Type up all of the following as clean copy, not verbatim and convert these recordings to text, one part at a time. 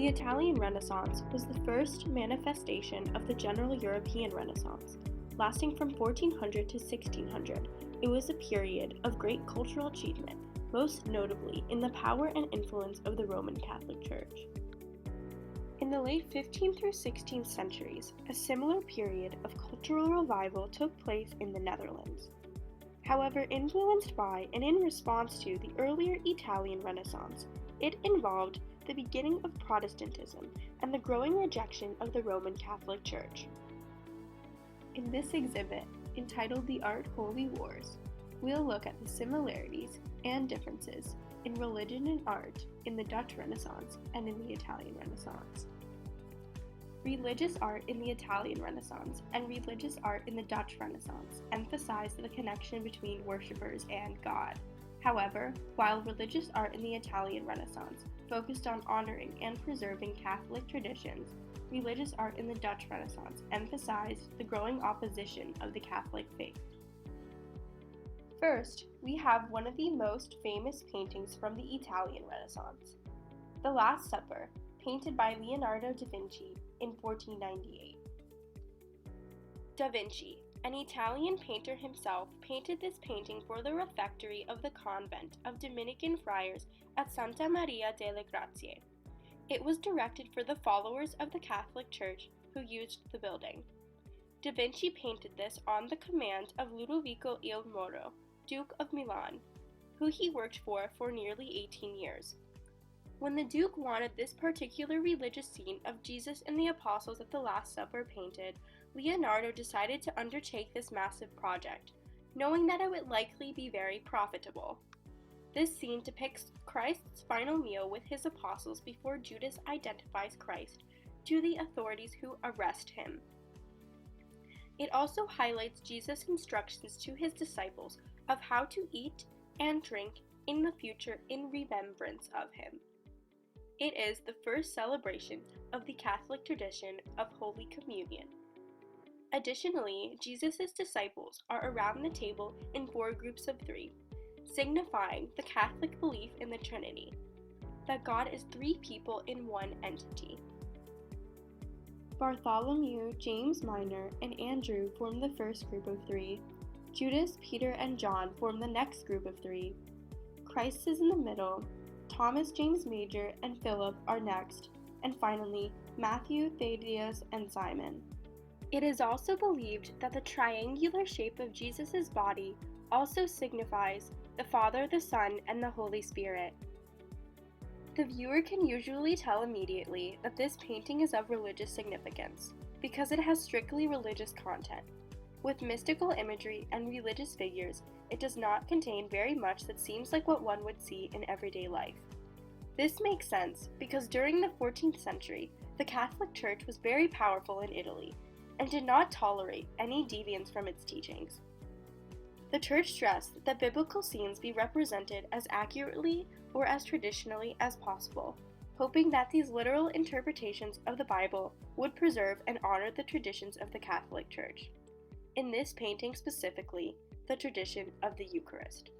The Italian Renaissance was the first manifestation of the general European Renaissance, lasting from 1400 to 1600. It was a period of great cultural achievement, most notably in the power and influence of the Roman Catholic Church. In the late 15th through 16th centuries, a similar period of cultural revival took place in the Netherlands. However, influenced by and in response to the earlier Italian Renaissance, it involved the beginning of Protestantism and the growing rejection of the Roman Catholic Church. In this exhibit, entitled The Art Holy Wars, we'll look at the similarities and differences in religion and art in the Dutch Renaissance and in the Italian Renaissance. Religious art in the Italian Renaissance and religious art in the Dutch Renaissance emphasized the connection between worshippers and God. However, while religious art in the Italian Renaissance focused on honoring and preserving Catholic traditions, religious art in the Dutch Renaissance emphasized the growing opposition of the Catholic faith. First, we have one of the most famous paintings from the Italian Renaissance, The Last Supper, painted by Leonardo da Vinci in 1498. Da Vinci, an Italian painter himself, painted this painting for the refectory of the convent of Dominican friars at Santa Maria delle Grazie. It was directed for the followers of the Catholic Church who used the building. Da Vinci painted this on the command of Ludovico il Moro, Duke of Milan, who he worked for nearly 18 years. When the Duke wanted this particular religious scene of Jesus and the apostles at the Last Supper painted, Leonardo decided to undertake this massive project, knowing that it would likely be very profitable. This scene depicts Christ's final meal with his apostles before Judas identifies Christ to the authorities who arrest him. It also highlights Jesus' instructions to his disciples of how to eat and drink in the future in remembrance of him. It is the first celebration of the Catholic tradition of Holy Communion. Additionally, Jesus' disciples are around the table in 4 groups of 3, signifying the Catholic belief in the Trinity, that God is 3 people in one entity. Bartholomew, James Minor, and Andrew form the first group of 3. Judas, Peter, and John form the next group of 3. Christ is in the middle. Thomas, James Major, and Philip are next, and finally, Matthew, Thaddeus, and Simon. It is also believed that the triangular shape of Jesus' body also signifies the Father, the Son, and the Holy Spirit. The viewer can usually tell immediately that this painting is of religious significance, because it has strictly religious content. With mystical imagery and religious figures, it does not contain very much that seems like what one would see in everyday life. This makes sense because during the 14th century, the Catholic Church was very powerful in Italy and did not tolerate any deviance from its teachings. The Church stressed that biblical scenes be represented as accurately or as traditionally as possible, hoping that these literal interpretations of the Bible would preserve and honor the traditions of the Catholic Church. In this painting specifically, the tradition of the Eucharist.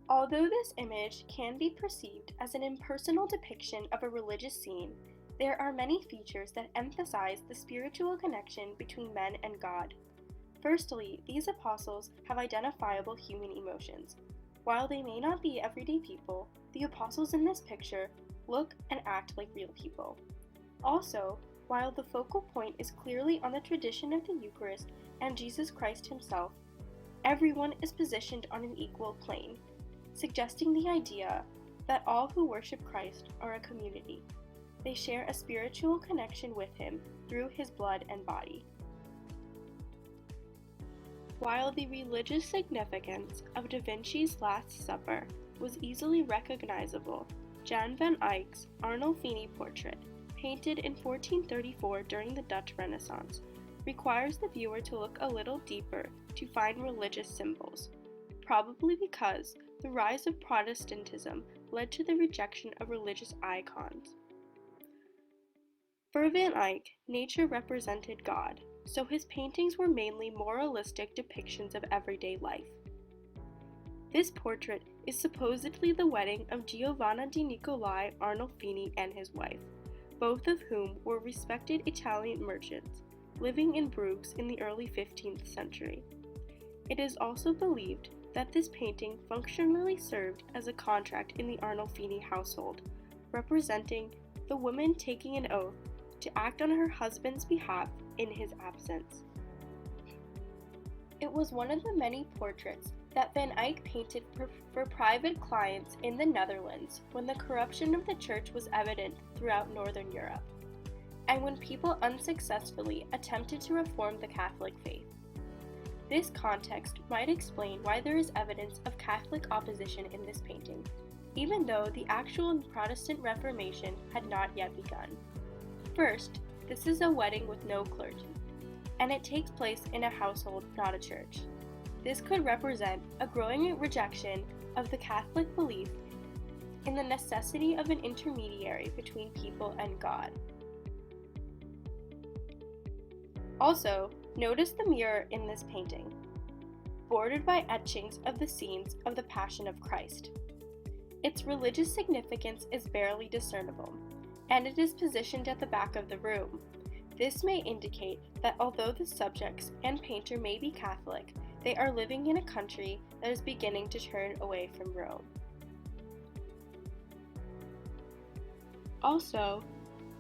Although this image can be perceived as an impersonal depiction of a religious scene, there are many features that emphasize the spiritual connection between men and God. Firstly, these apostles have identifiable human emotions. While they may not be everyday people, the apostles in this picture look and act like real people. Also, while the focal point is clearly on the tradition of the Eucharist and Jesus Christ himself, everyone is positioned on an equal plane, suggesting the idea that all who worship Christ are a community. They share a spiritual connection with him through his blood and body. While the religious significance of Da Vinci's Last Supper was easily recognizable, Jan van Eyck's Arnolfini portrait, painted in 1434 during the Dutch Renaissance, requires the viewer to look a little deeper to find religious symbols, probably because the rise of Protestantism led to the rejection of religious icons. For Van Eyck, nature represented God, so his paintings were mainly moralistic depictions of everyday life. This portrait is supposedly the wedding of Giovanna di Nicolai Arnolfini and his wife, both of whom were respected Italian merchants living in Bruges in the early 15th century. It is also believed that this painting functionally served as a contract in the Arnolfini household, representing the woman taking an oath to act on her husband's behalf in his absence. It was one of the many portraits that Van Eyck painted for private clients in the Netherlands when the corruption of the church was evident throughout Northern Europe, and when people unsuccessfully attempted to reform the Catholic faith. This context might explain why there is evidence of Catholic opposition in this painting, even though the actual Protestant Reformation had not yet begun. First, this is a wedding with no clergy, and it takes place in a household, not a church. This could represent a growing rejection of the Catholic belief in the necessity of an intermediary between people and God. Also, notice the mirror in this painting, bordered by etchings of the scenes of the Passion of Christ. Its religious significance is barely discernible, and it is positioned at the back of the room. This may indicate that although the subjects and painter may be Catholic, they are living in a country that is beginning to turn away from Rome. Also,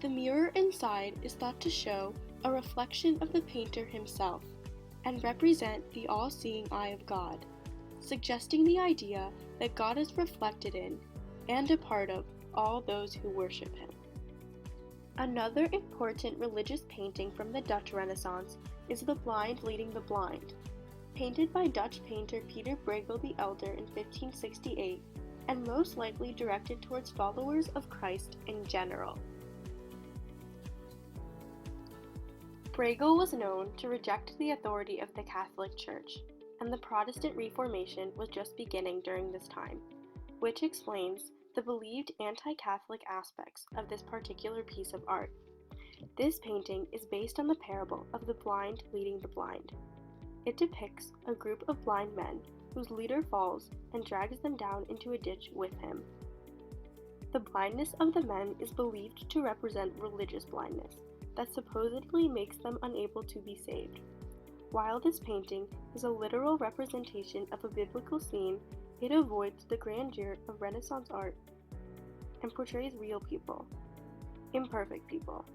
the mirror inside is thought to show a reflection of the painter himself and represent the all-seeing eye of God, suggesting the idea that God is reflected in and a part of all those who worship him. Another important religious painting from the Dutch Renaissance is The Blind Leading the Blind, painted by Dutch painter Peter Bruegel the Elder in 1568, and most likely directed towards followers of Christ in general. Bruegel was known to reject the authority of the Catholic Church, and the Protestant Reformation was just beginning during this time, which explains the believed anti-Catholic aspects of this particular piece of art. This painting is based on the parable of the blind leading the blind. It depicts a group of blind men whose leader falls and drags them down into a ditch with him. The blindness of the men is believed to represent religious blindness that supposedly makes them unable to be saved. While this painting is a literal representation of a biblical scene, it avoids the grandeur of Renaissance art and portrays real people, imperfect people,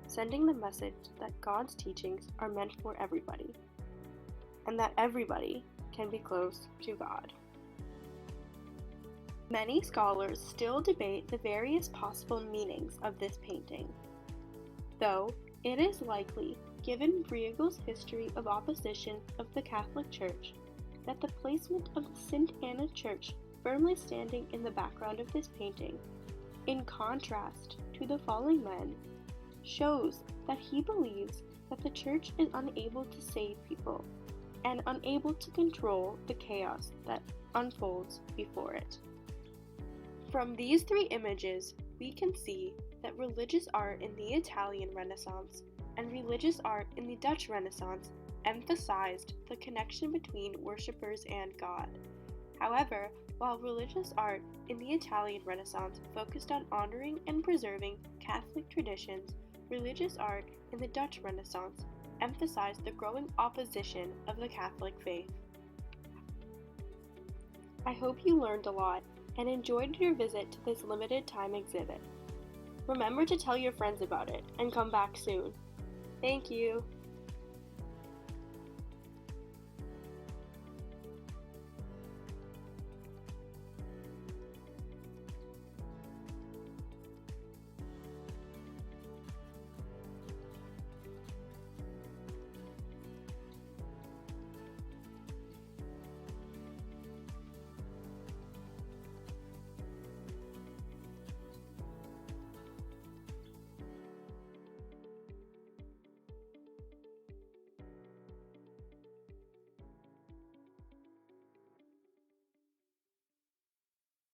sending the message that God's teachings are meant for everybody, and that everybody can be close to God. Many scholars still debate the various possible meanings of this painting, though it is likely, given Bruegel's history of opposition of the Catholic Church, that the placement of the St. Anna Church firmly standing in the background of this painting, in contrast to the falling men, shows that he believes that the Church is unable to save people and unable to control the chaos that unfolds before it. From these three images, we can see that religious art in the Italian Renaissance and religious art in the Dutch Renaissance emphasized the connection between worshippers and God. However, while religious art in the Italian Renaissance focused on honoring and preserving Catholic traditions, religious art in the Dutch Renaissance emphasized the growing opposition of the Catholic faith. I hope you learned a lot and enjoyed your visit to this limited time exhibit. Remember to tell your friends about it and come back soon. Thank you!